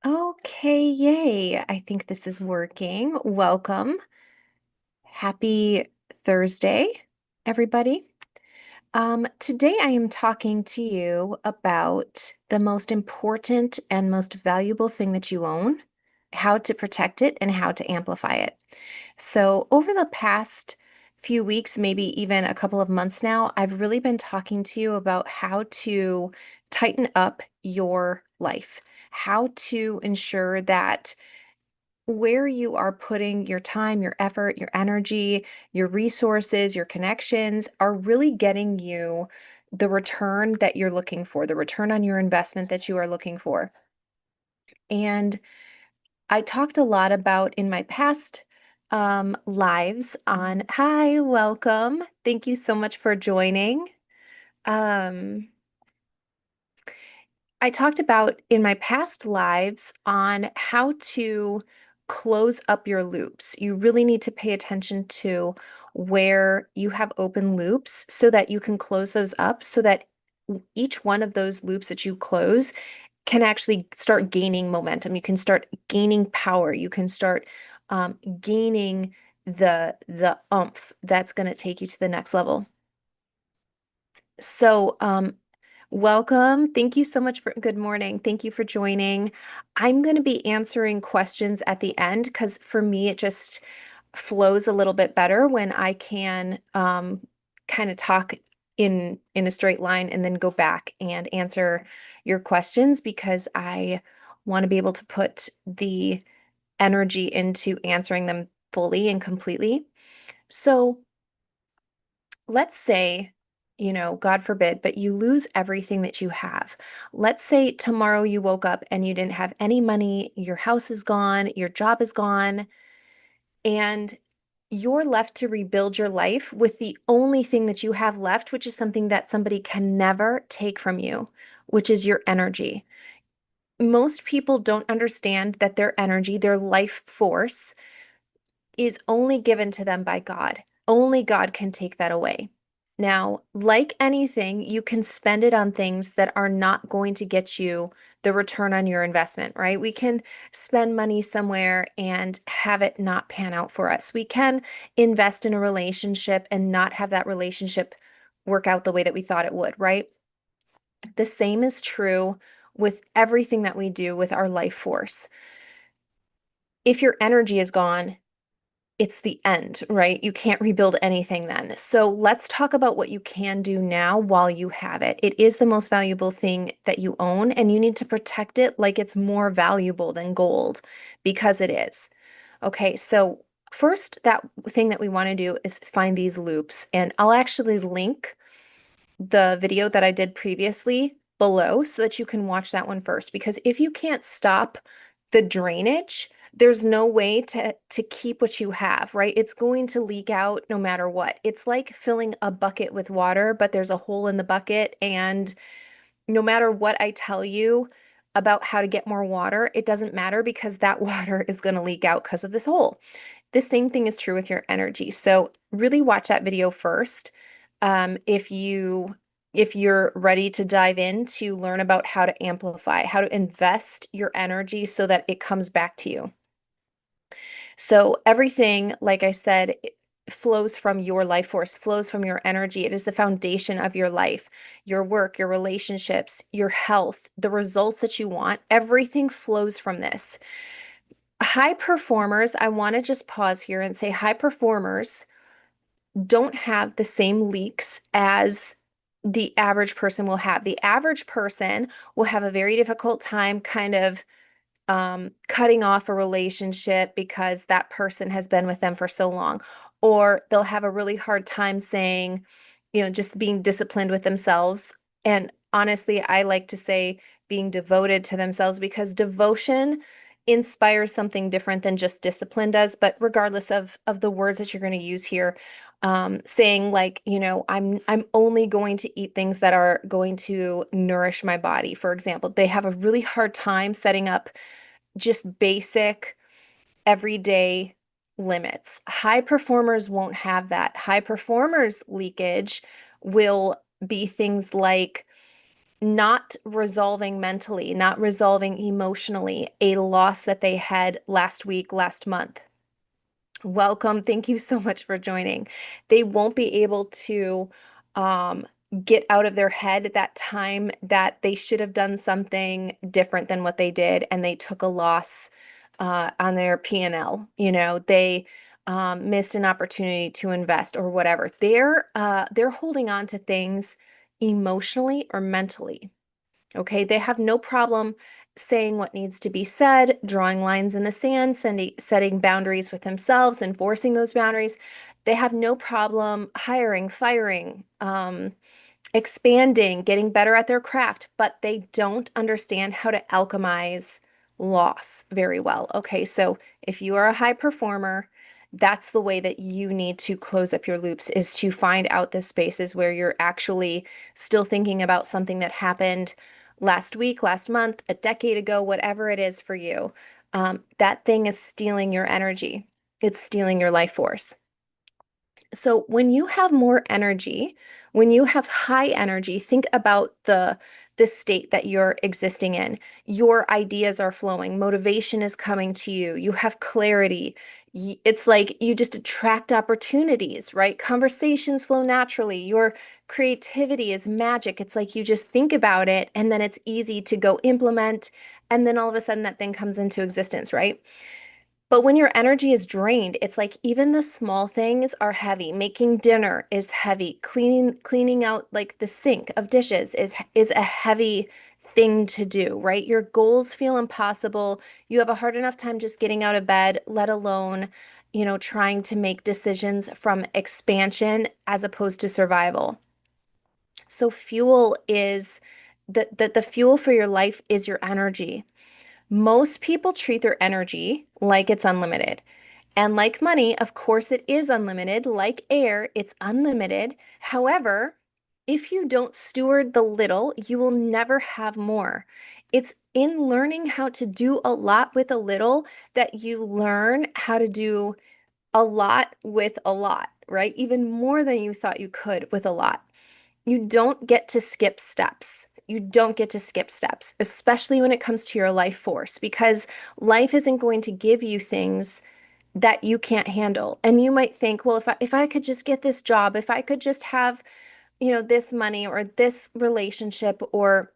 Okay, yay. I think this is working. Welcome. Happy Thursday, everybody. Today I am talking to you about the most important and most valuable thing that you own, how to protect it, and how to amplify it. So, over the past few weeks, maybe even a couple of months now, I've really been talking to you about how to tighten up your life, how to ensure that where you are putting your time, your effort, your energy, your resources, your connections are really getting you the return that you're looking for, the return on your investment that you are looking for. And I talked a lot about in my past lives on, hi, welcome. Thank you so much for joining. Um, I talked about in my past lives on how to close up your loops. You really need to pay attention to where you have open loops so that you can close those up so that each one of those loops that you close can actually start gaining momentum. You can start gaining power. You can start gaining the oomph that's going to take you to the next level. So, welcome. Thank you so much for good morning. Thank you for joining. I'm going to be answering questions at the end because for me, it just flows a little bit better when I can kind of talk in a straight line and then go back and answer your questions because I want to be able to put the energy into answering them fully and completely. So, let's say, God forbid, but you lose everything that you have. Let's say tomorrow you woke up and you didn't have any money, your house is gone, your job is gone, and you're left to rebuild your life with the only thing that you have left, which is something that somebody can never take from you, which is your energy. Most people don't understand that their energy, their life force, is only given to them by God. Only God can take that away. Now, like anything, you can spend it on things that are not going to get you the return on your investment, right? We can spend money somewhere and have it not pan out for us. We can invest in a relationship and not have that relationship work out the way that we thought it would, right? The same is true with everything that we do with our life force. If your energy is gone, it's the end, right? You can't rebuild anything then. So let's talk about what you can do now while you have it. It is the most valuable thing that you own, and you need to protect it like it's more valuable than gold because it is. Okay, so first, that thing that we want to do is find these loops, and I'll actually link the video that I did previously below so that you can watch that one first. Because if you can't stop the drainage, there's no way to keep what you have, right? It's going to leak out no matter what. It's like filling a bucket with water, but there's a hole in the bucket, and no matter what I tell you about how to get more water, it doesn't matter because that water is going to leak out because of this hole. The same thing is true with your energy. So really watch that video first. If you're ready to dive in to learn about how to amplify, how to invest your energy so that it comes back to you. So everything, like I said, it flows from your life force, flows from your energy. It is the foundation of your life, your work, your relationships, your health, the results that you want. Everything flows from this. High performers, I want to just pause here and say high performers don't have the same leaks as the average person will have. The average person will have a very difficult time kind of cutting off a relationship because that person has been with them for so long. Or they'll have a really hard time saying, just being disciplined with themselves. And honestly, I like to say being devoted to themselves because devotion inspires something different than just discipline does. But regardless of the words that you're going to use here, saying like, I'm only going to eat things that are going to nourish my body. For example, they have a really hard time setting up just basic everyday limits. High performers won't have that. High performers leakage will be things like not resolving mentally, not resolving emotionally a loss that they had last week, last month. Welcome. Thank you so much for joining. They won't be able to um, get out of their head at that time that they should have done something different than what they did, and they took a loss on their P&L. They missed an opportunity to invest or whatever. They're holding on to things emotionally or mentally. Okay, they have no problem saying what needs to be said, drawing lines in the sand, setting boundaries with themselves, enforcing those boundaries. They have no problem hiring, firing, expanding, getting better at their craft, but they don't understand how to alchemize loss very well. Okay, so if you are a high performer, that's the way that you need to close up your loops, is to find out the spaces where you're actually still thinking about something that happened last week, last month, a decade ago, whatever it is for you. That thing is stealing your energy. It's stealing your life force. So when you have more energy, when you have high energy, think about the state that you're existing in. Your ideas are flowing, motivation is coming to you, you have clarity. It's like you just attract opportunities, right? Conversations flow naturally. Your creativity is magic. It's like you just think about it and then it's easy to go implement, and then all of a sudden that thing comes into existence, right? But when your energy is drained, it's like even the small things are heavy. Making dinner is heavy. Cleaning out like the sink of dishes is a heavy thing to do, right? Your goals feel impossible. You have a hard enough time just getting out of bed, let alone, trying to make decisions from expansion as opposed to survival. So fuel is the fuel for your life is your energy. Most people treat their energy like it's unlimited. And like money, of course, it is unlimited. Like air, it's unlimited. However, if you don't steward the little, you will never have more. It's in learning how to do a lot with a little that you learn how to do a lot with a lot, right? Even more than you thought you could with a lot. You don't get to skip steps. You don't get to skip steps, especially when it comes to your life force, because life isn't going to give you things that you can't handle. And you might think, well, if I could just get this job, if I could just have, this money or this relationship or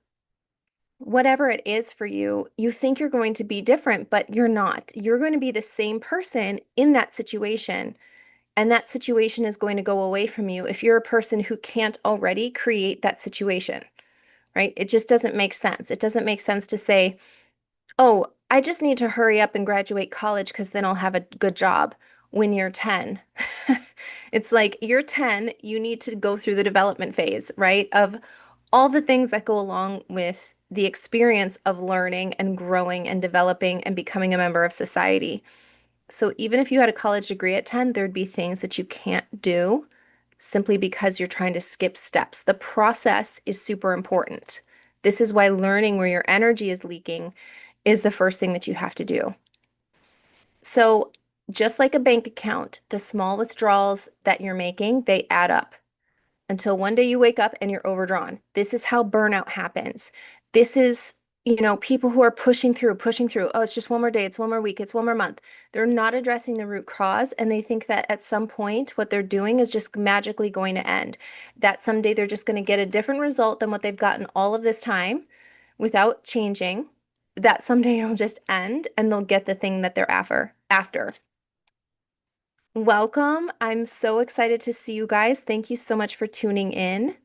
whatever it is for you, you think you're going to be different, but you're not. You're going to be the same person in that situation. And that situation is going to go away from you if you're a person who can't already create that situation, right? It just doesn't make sense. It doesn't make sense to say, oh, I just need to hurry up and graduate college because then I'll have a good job when you're 10. It's like you're 10, you need to go through the development phase, right? Of all the things that go along with the experience of learning and growing and developing and becoming a member of society. So even if you had a college degree at 10, there'd be things that you can't do simply because you're trying to skip steps. The process is super important. This is why learning where your energy is leaking is the first thing that you have to do. So just like a bank account, the small withdrawals that you're making, they add up until one day you wake up and you're overdrawn. This is how burnout happens. This is, people who are pushing through, pushing through. Oh, it's just one more day, it's one more week, it's one more month. They're not addressing the root cause, and they think that at some point what they're doing is just magically going to end. That someday they're just going to get a different result than what they've gotten all of this time without changing. That someday it'll just end and they'll get the thing that they're after. Welcome. I'm so excited to see you guys. Thank you so much for tuning in.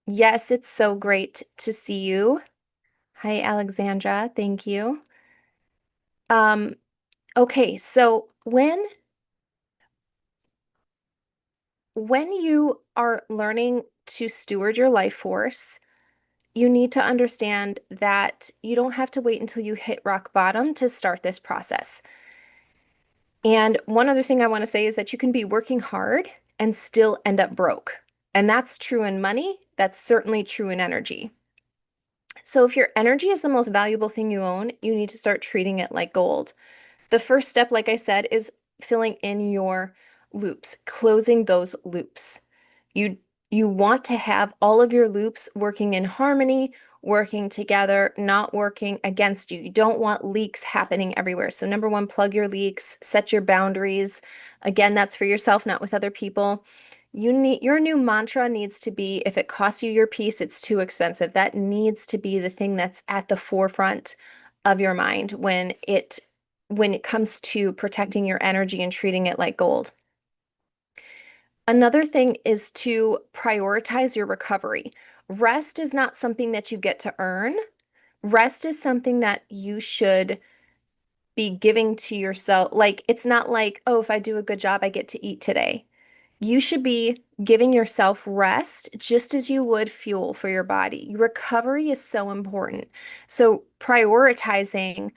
Yes, it's so great to see you. Hi, Alexandra. Thank you. Um, okay, so when you are learning to steward your life force, you need to understand that you don't have to wait until you hit rock bottom to start this process. And one other thing I want to say is that you can be working hard and still end up broke. And that's true in money. That's certainly true in energy. So if your energy is the most valuable thing you own, you need to start treating it like gold. The first step, like I said, is filling in your loops, closing those loops. You You want to have all of your loops working in harmony, working together, not working against you. You don't want leaks happening everywhere. So, number one, plug your leaks, set your boundaries. Again, that's for yourself, not with other people. Your new mantra needs to be if it costs you your peace, it's too expensive. That needs to be the thing that's at the forefront of your mind when it comes to protecting your energy and treating it like gold. Another thing is to prioritize your recovery. Rest is not something that you get to earn. Rest is something that you should be giving to yourself. Like, it's not like, oh, if I do a good job, I get to eat today. You should be giving yourself rest just as you would fuel for your body. Recovery is so important. So, prioritizing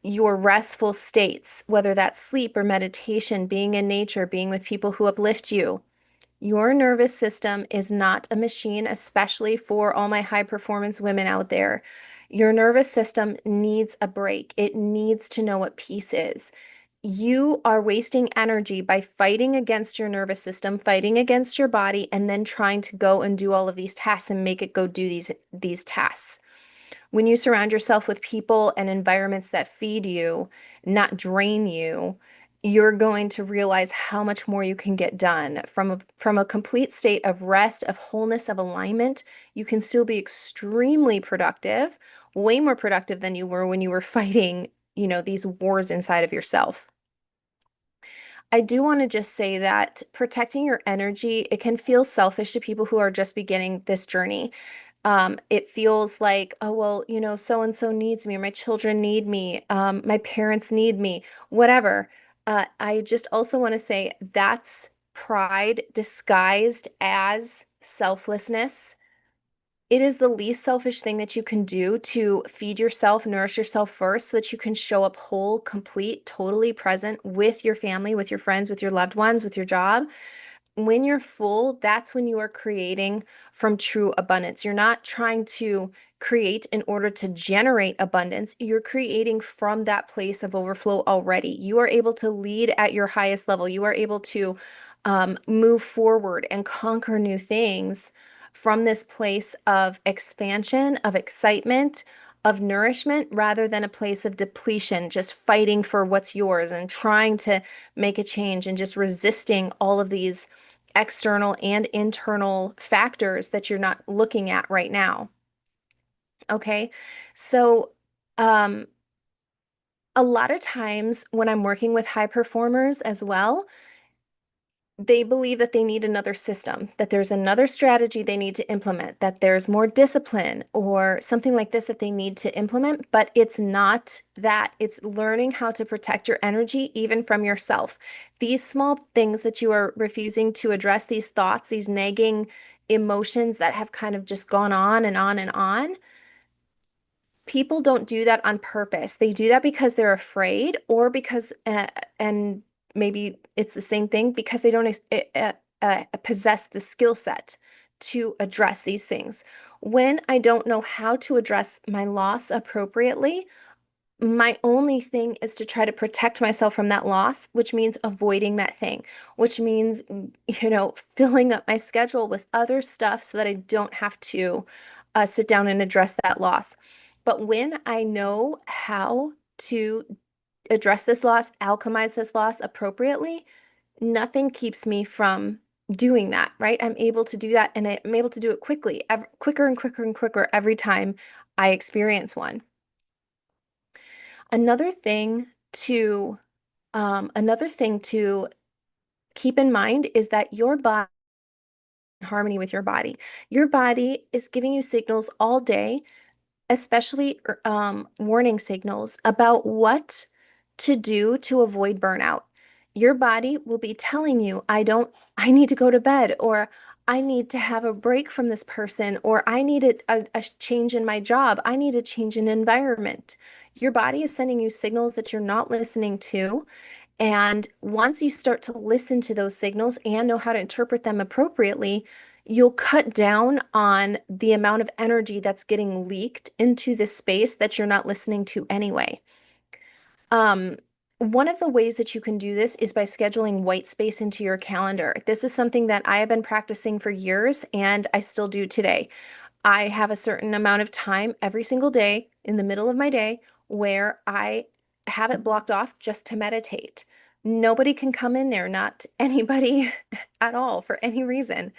your restful states, whether that's sleep or meditation, being in nature, being with people who uplift you, your nervous system is not a machine, especially for all my high performance women out there. Your nervous system needs a break. It needs to know what peace is. You are wasting energy by fighting against your nervous system, fighting against your body, and then trying to go and do all of these tasks and make it go do these tasks. When you surround yourself with people and environments that feed you, not drain you, you're going to realize how much more you can get done from a complete state of rest, of wholeness, of alignment. You can still be extremely productive, way more productive than you were when you were fighting, these wars inside of yourself. I do want to just say that protecting your energy, it can feel selfish to people who are just beginning this journey. It feels like, oh, well, so and so needs me, or my children need me, my parents need me, whatever. I just also want to say that's pride disguised as selflessness. It is the least selfish thing that you can do to feed yourself, nourish yourself first, so that you can show up whole, complete, totally present with your family, with your friends, with your loved ones, with your job. When you're full, that's when you are creating from true abundance. You're not trying to create in order to generate abundance. You're creating from that place of overflow already. You are able to lead at your highest level. You are able to move forward and conquer new things from this place of expansion, of excitement, of nourishment, rather than a place of depletion, just fighting for what's yours and trying to make a change and just resisting all of these external and internal factors that you're not looking at right now. Okay. So, um, a lot of times when I'm working with high performers as well, they believe that they need another system, that there's another strategy they need to implement, that there's more discipline or something like this that they need to implement. But it's not that. It's learning how to protect your energy even from yourself. These small things that you are refusing to address, these thoughts, these nagging emotions that have kind of just gone on and on and on, people don't do that on purpose. They do that because they're afraid or because, and maybe it's the same thing, because they don't possess the skill set to address these things. When I don't know how to address my loss appropriately, my only thing is to try to protect myself from that loss, which means avoiding that thing, which means, filling up my schedule with other stuff so that I don't have to sit down and address that loss. But when I know how to address this loss, alchemize this loss appropriately, nothing keeps me from doing that, right? I'm able to do that and I'm able to do it quickly, quicker and quicker and quicker every time I experience one. Another thing to another thing to keep in mind is that your body in harmony with your body. Your body is giving you signals all day, especially warning signals about what to do to avoid burnout. Your body will be telling you, I need to go to bed, or I need to have a break from this person, or I need a change in my job. I need a change in environment. Your body is sending you signals that you're not listening to. And once you start to listen to those signals and know how to interpret them appropriately, you'll cut down on the amount of energy that's getting leaked into this space that you're not listening to anyway. Um, One of the ways that you can do this is by scheduling white space into your calendar. This is something that I have been practicing for years and I still do today. I have a certain amount of time every single day in the middle of my day where I have it blocked off just to meditate. Nobody can come in there, not anybody at all for any reason.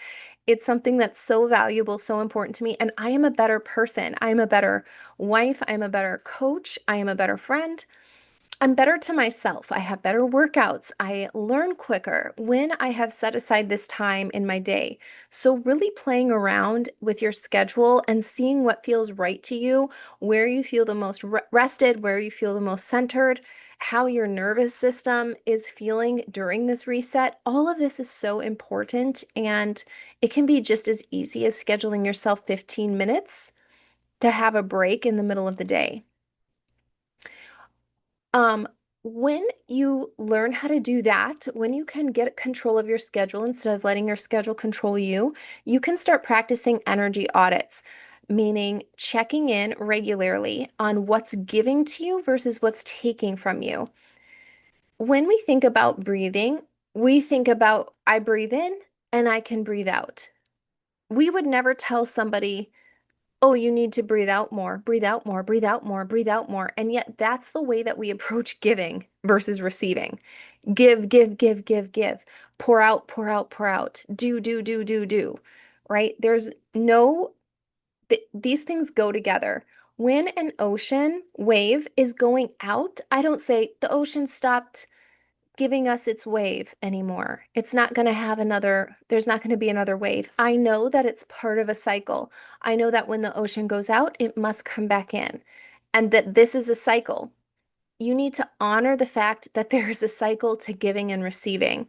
It's something that's so valuable, so important to me. And I am a better person. I am a better wife. I am a better coach. I am a better friend. I'm better to myself. I have better workouts. I learn quicker when I have set aside this time in my day. So, really playing around with your schedule and seeing what feels right to you, where you feel the most rested, where you feel the most centered, how your nervous system is feeling during this reset. All of this is so important. And it can be just as easy as scheduling yourself 15 minutes to have a break in the middle of the day. Um, when you learn how to do that, when you can get control of your schedule instead of letting your schedule control you, you can start practicing energy audits, meaning checking in regularly on what's giving to you versus what's taking from you. When we think about breathing, we think about I breathe in and I can breathe out. We would never tell somebody, oh, you need to breathe out more, breathe out more, breathe out more, breathe out more. And yet that's the way that we approach giving versus receiving. Give, give, give, give, give. Pour out, pour out, pour out. Do, right? There's no, these things go together. When an ocean wave is going out, I don't say the ocean stopped giving us its wave anymore. It's not going to have another, there's not going to be another wave. I know that it's part of a cycle. I know that when the ocean goes out, it must come back in, and that this is a cycle. You need to honor the fact that there is a cycle to giving and receiving.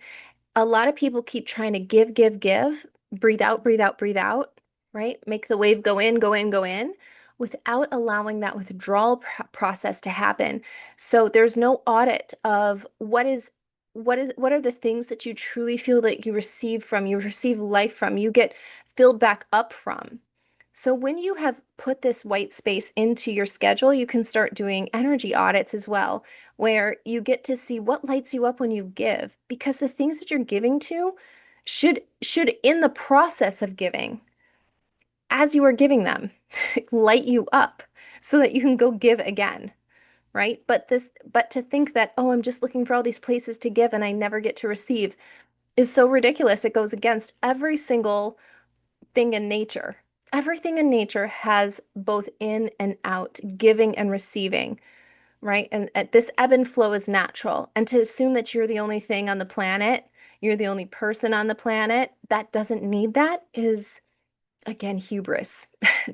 A lot of people keep trying to give, give, give, breathe out, breathe out, breathe out, right? Make the wave go in, go in, go in, without allowing that withdrawal process to happen. So there's no audit of what are the things that you truly feel that you receive from, you receive life from, you get filled back up from. So when you have put this white space into your schedule, you can start doing energy audits as well, where you get to see what lights you up when you give, because the things that you're giving to should in the process of giving, as you are giving them, light you up so that you can go give again, right? But to think that, oh, I'm just looking for all these places to give and I never get to receive is so ridiculous. It goes against every single thing in nature. Everything in nature has both in and out, giving and receiving, right? And this ebb and flow is natural. And to assume that you're the only thing on the planet, you're the only person on the planet that doesn't need that is, again, hubris,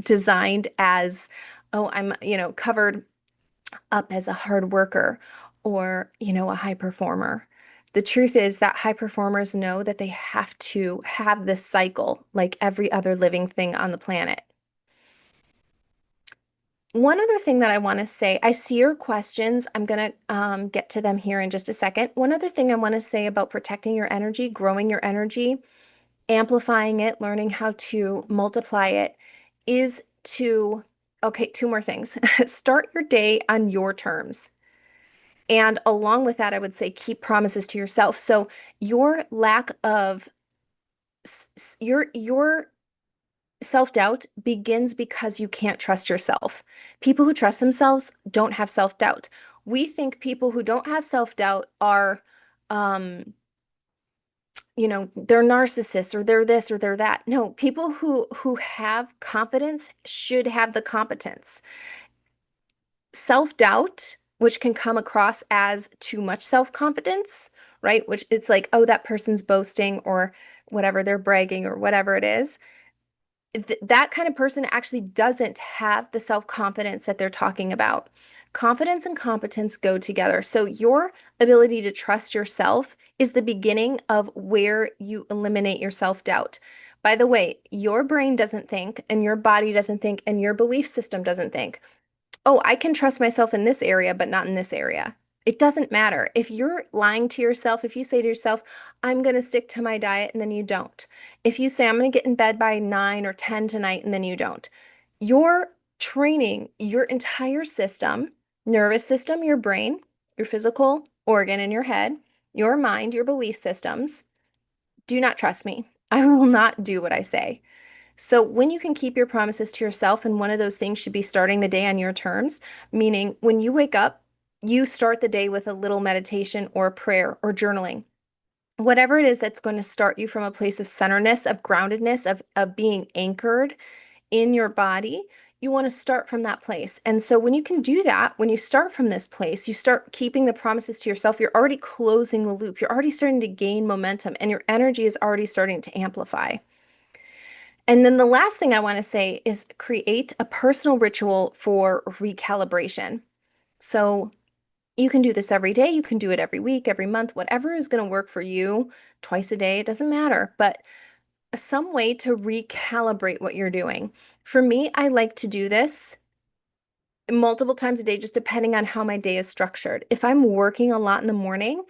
designed as, oh, I'm, covered up as a hard worker or, a high performer. The truth is that high performers know that they have to have this cycle like every other living thing on the planet. One other thing that I want to say, I see your questions. I'm going to get to them here in just a second. One other thing I want to say about protecting your energy, growing your energy, amplifying it, learning how to multiply it is to, okay, two more things. Start your day on your terms. And along with that, I would say keep promises to yourself. So your lack of your self-doubt begins because you can't trust yourself. People who trust themselves don't have self-doubt. We think people who don't have self-doubt are um they're narcissists or they're this or they're that. No, people who have confidence should have the competence. Self-doubt, which can come across as too much self-confidence, right? Which it's like, oh, that person's boasting or whatever, they're bragging or whatever it is. That kind of person actually doesn't have the self-confidence that they're talking about. Confidence and competence go together. So your ability to trust yourself is the beginning of where you eliminate your self-doubt. By the way, your brain doesn't think, and your body doesn't think, and your belief system doesn't think, oh, I can trust myself in this area, but not in this area. It doesn't matter. If you're lying to yourself, if you say to yourself, I'm going to stick to my diet, and then you don't. If you say, I'm going to get in bed by 9 or 10 tonight, and then you don't. You're training your entire system, nervous system, your brain, your physical organ in your head, your mind, your belief systems, do not trust me. I will not do what I say. So, when you can keep your promises to yourself, and one of those things should be starting the day on your terms, meaning when you wake up, you start the day with a little meditation or a prayer or journaling. Whatever it is that's going to start you from a place of centeredness, of groundedness, of being anchored in your body, you want to start from that place. And so when you can do that, when you start from this place, you start keeping the promises to yourself, you're already closing the loop. You're already starting to gain momentum and your energy is already starting to amplify. And then the last thing I want to say is create a personal ritual for recalibration. So you can do this every day, you can do it every week, every month, whatever is going to work for you, twice a day, it doesn't matter, but some way to recalibrate what you're doing. For me, I like to do this multiple times a day, just depending on how my day is structured. If I'm working a lot in the morning,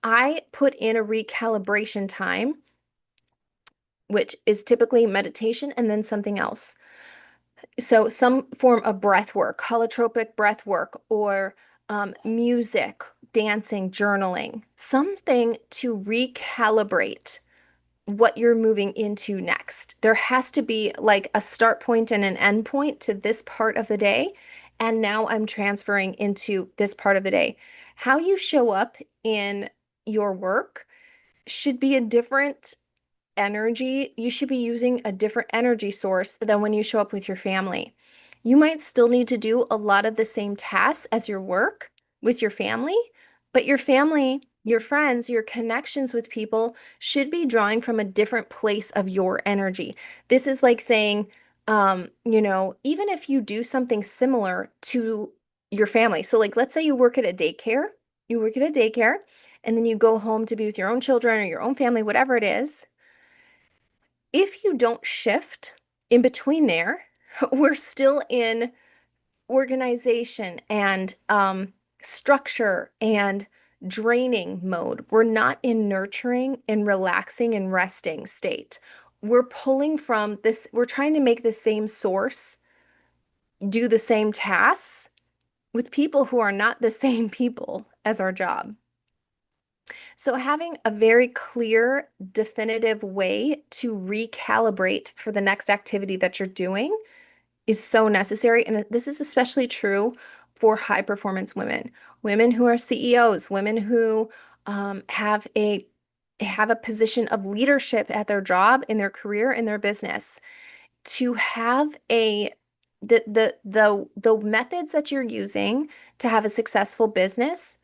I put in a recalibration time, which is typically meditation and then something else. So, some form of breath work, holotropic breath work, or music, dancing, journaling, something to recalibrate what you're moving into next. There has to be like a start point and an end point to this part of the day. And now I'm transferring into this part of the day. How you show up in your work should be a different energy. You should be using a different energy source than when you show up with your family. You might still need to do a lot of the same tasks as your work with your family, but your family, your friends, your connections with people should be drawing from a different place of your energy. This is like saying, even if you do something similar to your family. So, like, let's say you work at a daycare, and then you go home to be with your own children or your own family, whatever it is. If you don't shift in between there, we're still in organization and structure and draining mode. We're not in nurturing and relaxing and resting state. We're pulling from this, we're trying to make the same source do the same tasks with people who are not the same people as our job. So, having a very clear, definitive way to recalibrate for the next activity that you're doing is so necessary. And this is especially true for high performance women, women who are CEOs, women who have a position of leadership at their job, in their career, in their business. To have the methods that you're using to have a successful business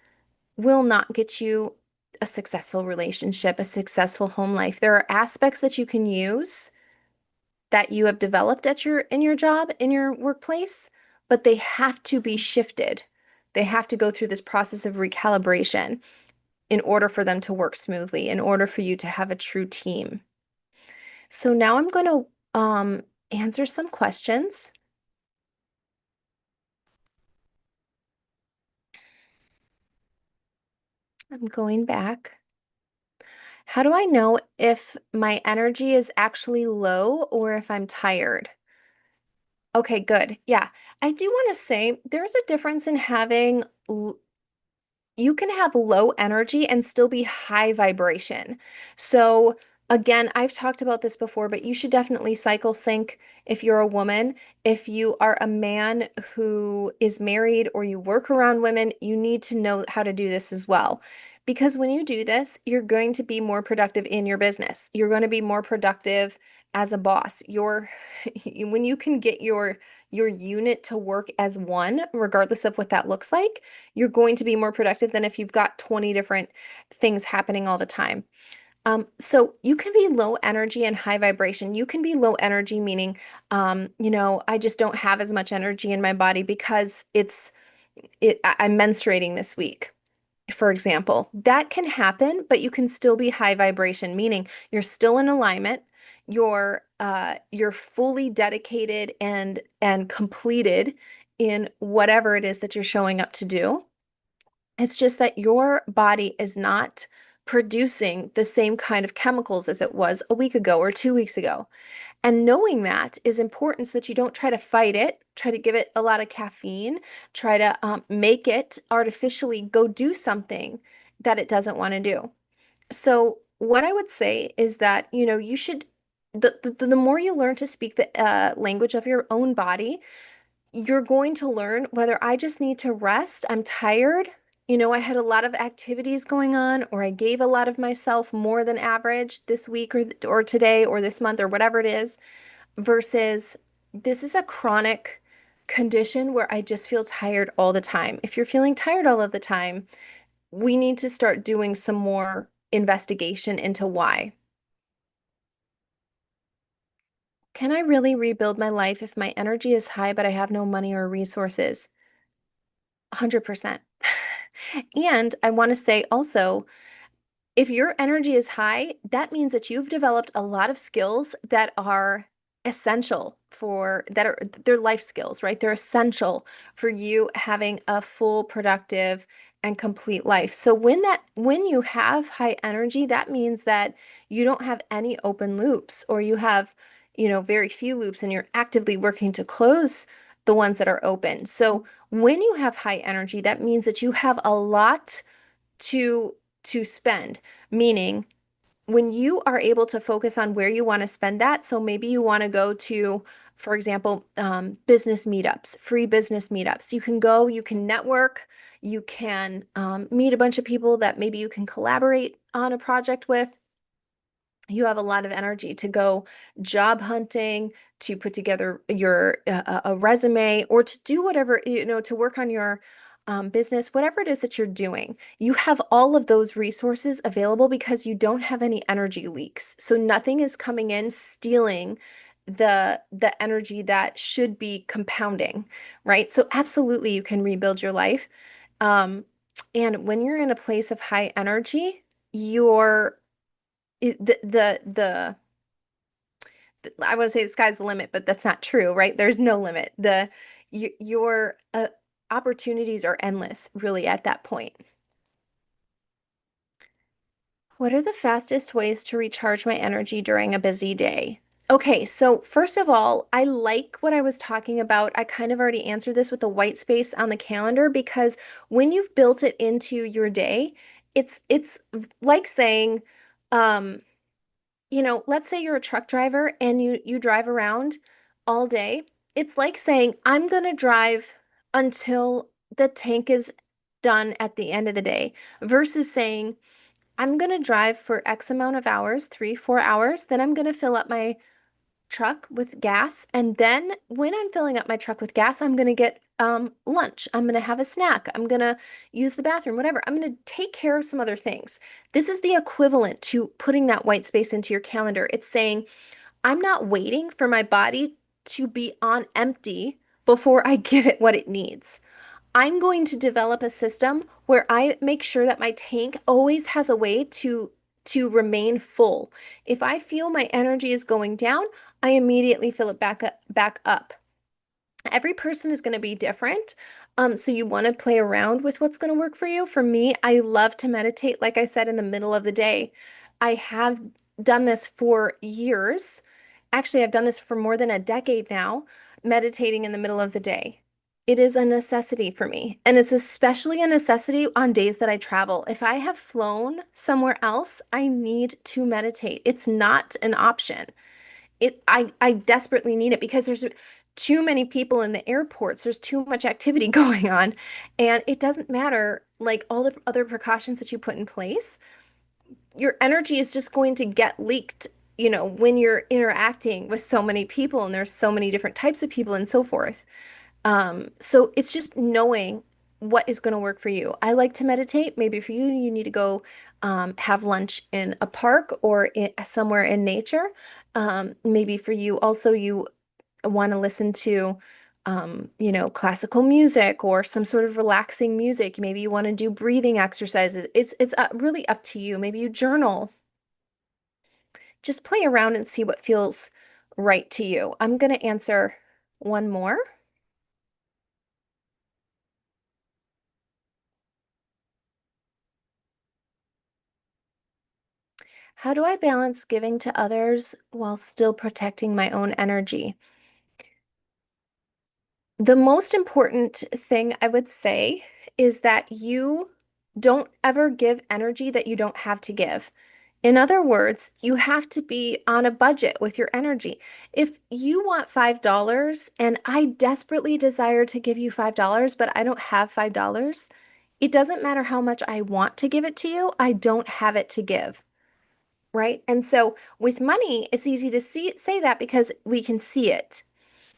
will not get you a successful relationship, a successful home life. There are aspects that you can use that you have developed at your in your job, in your workplace, but they have to be shifted. They have to go through this process of recalibration in order for them to work smoothly, in order for you to have a true team. So now I'm going to answer some questions. I'm going back. How do I know if my energy is actually low or if I'm tired? Okay, good. Yeah. I do want to say there's a difference in having you can have low energy and still be high vibration. So, again, I've talked about this before, but you should definitely cycle sync if you're a woman. If you are a man who is married or you work around women, you need to know how to do this as well. Because when you do this, you're going to be more productive in your business. You're going to be more productive as a boss. When you can get your unit to work as one, regardless of what that looks like, you're going to be more productive than if you've got 20 different things happening all the time. So you can be low energy and high vibration. You can be low energy, meaning, I just don't have as much energy in my body because I'm menstruating this week, for example. That can happen, but you can still be high vibration, meaning you're still in alignment. You're fully dedicated and completed in whatever it is that you're showing up to do. It's just that your body is not producing the same kind of chemicals as it was a week ago or 2 weeks ago. And knowing that is important so that you don't try to fight it, try to give it a lot of caffeine, try to make it artificially go do something that it doesn't want to do. So, what I would say is that, you should, the more you learn to speak the language of your own body, you're going to learn whether I just need to rest, I'm tired, I had a lot of activities going on, or I gave a lot of myself more than average this week or today or this month or whatever it is, versus this is a chronic condition where I just feel tired all the time. If you're feeling tired all of the time, we need to start doing some more investigation into why. Can I really rebuild my life if my energy is high, but I have no money or resources? 100%. And I want to say also, if your energy is high, that means that you've developed a lot of skills that are essential they're life skills, right? They're essential for you having a full, productive, and complete life. So when you have high energy, that means that you don't have any open loops, or you have, very few loops, and you're actively working to close the ones that are open. So when you have high energy, that means that you have a lot to spend, meaning when you are able to focus on where you want to spend that. So maybe you want to go to, for example, business meetups, free business meetups. You can go, you can network, you can meet a bunch of people that maybe you can collaborate on a project with. You have a lot of energy to go job hunting, to put together your a resume, or to do whatever, to work on your business, whatever it is that you're doing. You have all of those resources available because you don't have any energy leaks. So nothing is coming in stealing the energy that should be compounding, right? So absolutely you can rebuild your life. Um, and when you're in a place of high energy, you're the I want to say the sky's the limit, but that's not true, right? There's no limit. Your opportunities are endless, really, at that point. What are the fastest ways to recharge my energy during a busy day? Okay, so first of all, I like what I was talking about. I kind of already answered this with the white space on the calendar, because when you've built it into your day, it's like saying, um, let's say you're a truck driver and you drive around all day. It's like saying, I'm going to drive until the tank is done at the end of the day, versus saying, I'm going to drive for X amount of hours, 3, 4 hours, then I'm going to fill up my truck with gas. And then when I'm filling up my truck with gas, I'm going to get lunch. I'm going to have a snack. I'm going to use the bathroom, whatever. I'm going to take care of some other things. This is the equivalent to putting that white space into your calendar. It's saying, I'm not waiting for my body to be on empty before I give it what it needs. I'm going to develop a system where I make sure that my tank always has a way to remain full. If I feel my energy is going down, I immediately fill it back up. Every person is going to be different. So you want to play around with what's going to work for you. For me, I love to meditate, like I said, in the middle of the day. I have done this for years. Actually, I've done this for more than a decade now, meditating in the middle of the day. It is a necessity for me. And it's especially a necessity on days that I travel. If I have flown somewhere else, I need to meditate. It's not an option. I desperately need it because there's too many people in the airports. There's too much activity going on. And it doesn't matter, like, all the other precautions that you put in place, your energy is just going to get leaked, when you're interacting with so many people and there's so many different types of people and so forth. So it's just knowing what is going to work for you. I like to meditate. Maybe for you, you need to go have lunch in a park or somewhere in nature. Maybe for you also, you want to listen to, classical music or some sort of relaxing music. Maybe you want to do breathing exercises. It's really up to you. Maybe you journal. Just play around and see what feels right to you. I'm going to answer one more. How do I balance giving to others while still protecting my own energy? The most important thing I would say is that you don't ever give energy that you don't have to give. In other words, you have to be on a budget with your energy. If you want $5 and I desperately desire to give you $5, but I don't have $5, it doesn't matter how much I want to give it to you, I don't have it to give, right? And so with money, it's easy to say that because we can see it.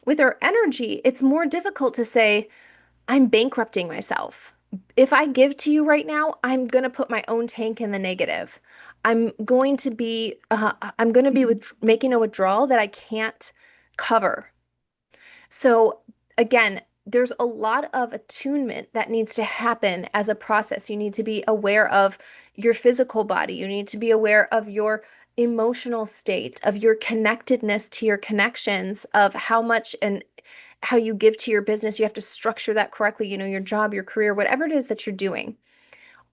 With our energy, it's more difficult to say, I'm bankrupting myself. If I give to you right now, I'm going to put my own tank in the negative. I'm going to be making a withdrawal that I can't cover. So again, there's a lot of attunement that needs to happen as a process. You need to be aware of your physical body. You need to be aware of your emotional state, of your connectedness to your connections, of how much and how you give to your business. You have to structure that correctly, your job, your career, whatever it is that you're doing.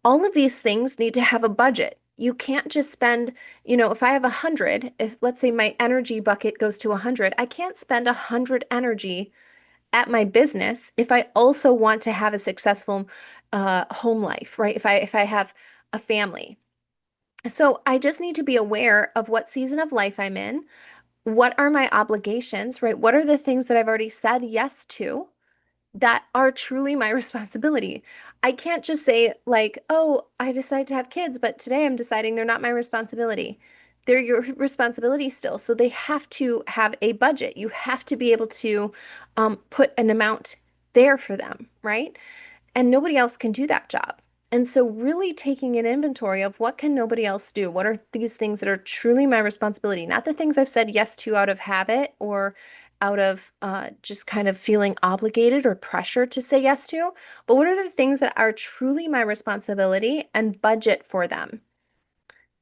All of these things need to have a budget. You can't just spend, if I have 100, if let's say my energy bucket goes to 100, I can't spend 100 energy at my business if I also want to have a successful home life, right? If I have a family. So I just need to be aware of what season of life I'm in. What are my obligations, right? What are the things that I've already said yes to that are truly my responsibility? I can't just say, like, oh, I decided to have kids, but today I'm deciding they're not my responsibility. They're your responsibility still. So they have to have a budget. You have to be able to put an amount there for them, right? And nobody else can do that job. And so really taking an inventory of what can nobody else do? What are these things that are truly my responsibility? Not the things I've said yes to out of habit or out of just kind of feeling obligated or pressure to say yes to, but what are the things that are truly my responsibility and budget for them?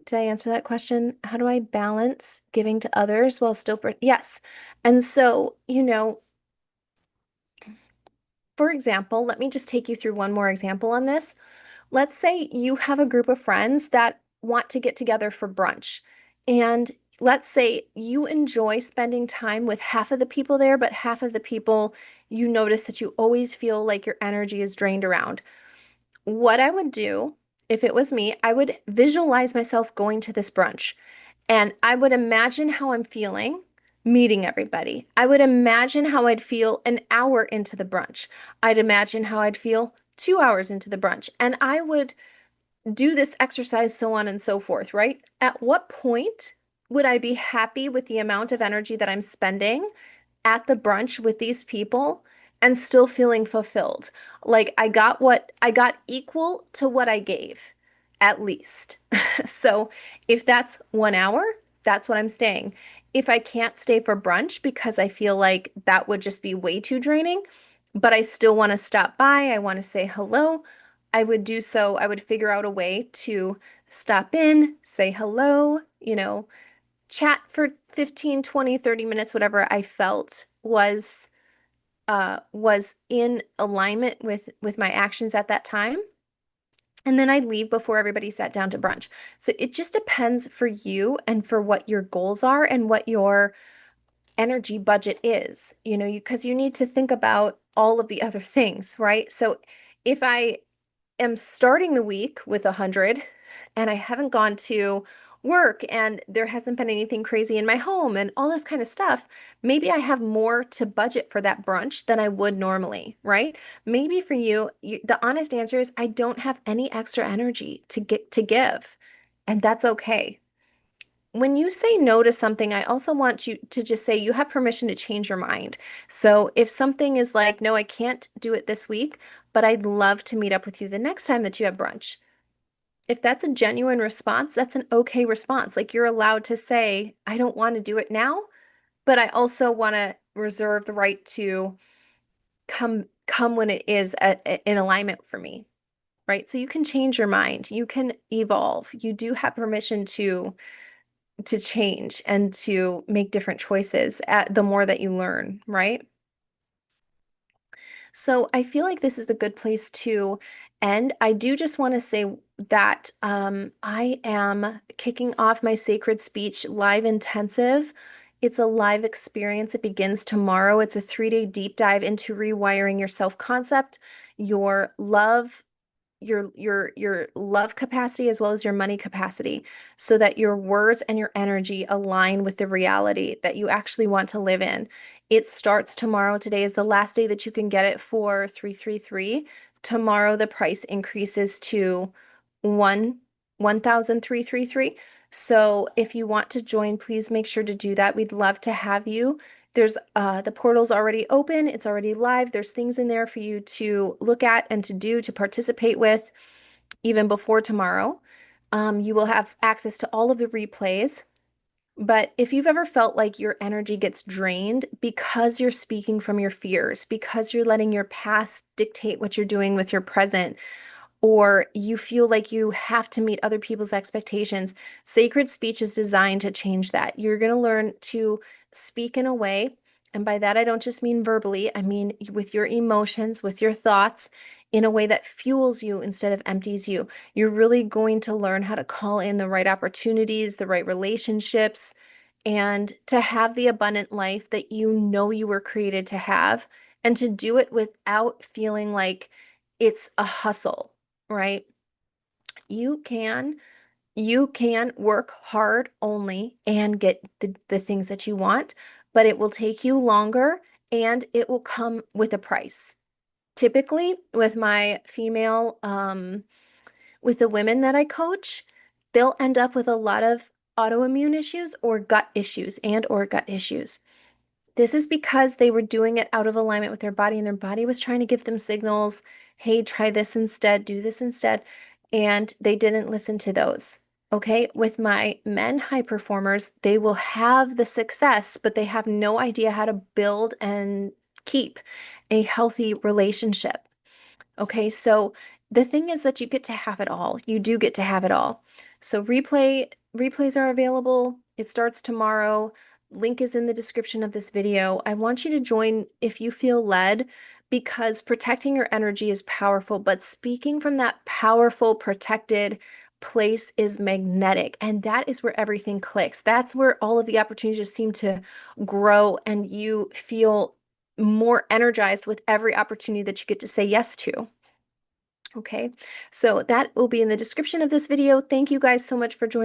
Did I answer that question? How do I balance giving to others while still, yes. And so, for example, let me just take you through one more example on this. Let's say you have a group of friends that want to get together for brunch. And let's say you enjoy spending time with half of the people there, but half of the people you notice that you always feel like your energy is drained around. What I would do if it was me, I would visualize myself going to this brunch and I would imagine how I'm feeling meeting everybody. I would imagine how I'd feel an hour into the brunch. I'd imagine how I'd feel 2 hours into the brunch. And I would do this exercise, so on and so forth, right? At what point would I be happy with the amount of energy that I'm spending at the brunch with these people and still feeling fulfilled? Like I got equal to what I gave, at least. So if that's 1 hour, that's what I'm staying. If I can't stay for brunch because I feel like that would just be way too draining, but I still want to stop by, I want to say hello, I would do so. I would figure out a way to stop in, say hello, chat for 15, 20, 30 minutes, whatever I felt was in alignment with my actions at that time. And then I'd leave before everybody sat down to brunch. So it just depends for you and for what your goals are and what your energy budget is, because you need to think about all of the other things, right? So if I am starting the week with 100 and I haven't gone to work and there hasn't been anything crazy in my home and all this kind of stuff, maybe I have more to budget for that brunch than I would normally, right? Maybe for the honest answer is I don't have any extra energy to give, and that's okay. When you say no to something, I also want you to just say you have permission to change your mind. So if something is like, no, I can't do it this week, but I'd love to meet up with you the next time that you have brunch. If that's a genuine response, that's an okay response. Like you're allowed to say, I don't want to do it now, but I also want to reserve the right to come when it is in alignment for me, right? So you can change your mind. You can evolve. You do have permission to change and to make different choices at the more that you learn, right? So I feel like this is a good place to end. I do just want to say that I am kicking off my Sacred Speech live intensive. It's a live experience. It begins tomorrow. It's a 3-day deep dive into rewiring your self-concept, your love, your love capacity as well as your money capacity so that your words and your energy align with the reality that you actually want to live in. It starts tomorrow. Today is the last day that you can get it for 333. Tomorrow the price increases to 1 1,333. So if you want to join, please make sure to do that. We'd love to have you. There's the portal's already open, it's already live. There's things in there for you to look at and to do to participate with even before tomorrow. You will have access to all of the replays. But if you've ever felt like your energy gets drained because you're speaking from your fears, because you're letting your past dictate what you're doing with your present, or you feel like you have to meet other people's expectations, sacred speech is designed to change that. You're going to learn to speak in a way, and by that I don't just mean verbally, I mean with your emotions, with your thoughts, in a way that fuels you instead of empties you. You're really going to learn how to call in the right opportunities, the right relationships, and to have the abundant life that you know you were created to have, and to do it without feeling like it's a hustle, right? You can you can work hard only and get the things that you want, but it will take you longer and it will come with a price. Typically, with my female, with the women that I coach, they'll end up with a lot of autoimmune issues or gut issues and or gut issues. This is because they were doing it out of alignment with their body, and their body was trying to give them signals, hey, try this instead, do this instead, and they didn't listen to those. Okay, with my men high performers, they will have the success, but they have no idea how to build and keep a healthy relationship. Okay, so the thing is that you get to have it all. You do get to have it all. So replays are available. It starts tomorrow. Link is in the description of this video. I want you to join if you feel led because protecting your energy is powerful, but speaking from that powerful, protected place is magnetic. And that is where everything clicks. That's where all of the opportunities just seem to grow and you feel more energized with every opportunity that you get to say yes to. Okay, so that will be in the description of this video. Thank you guys so much for joining.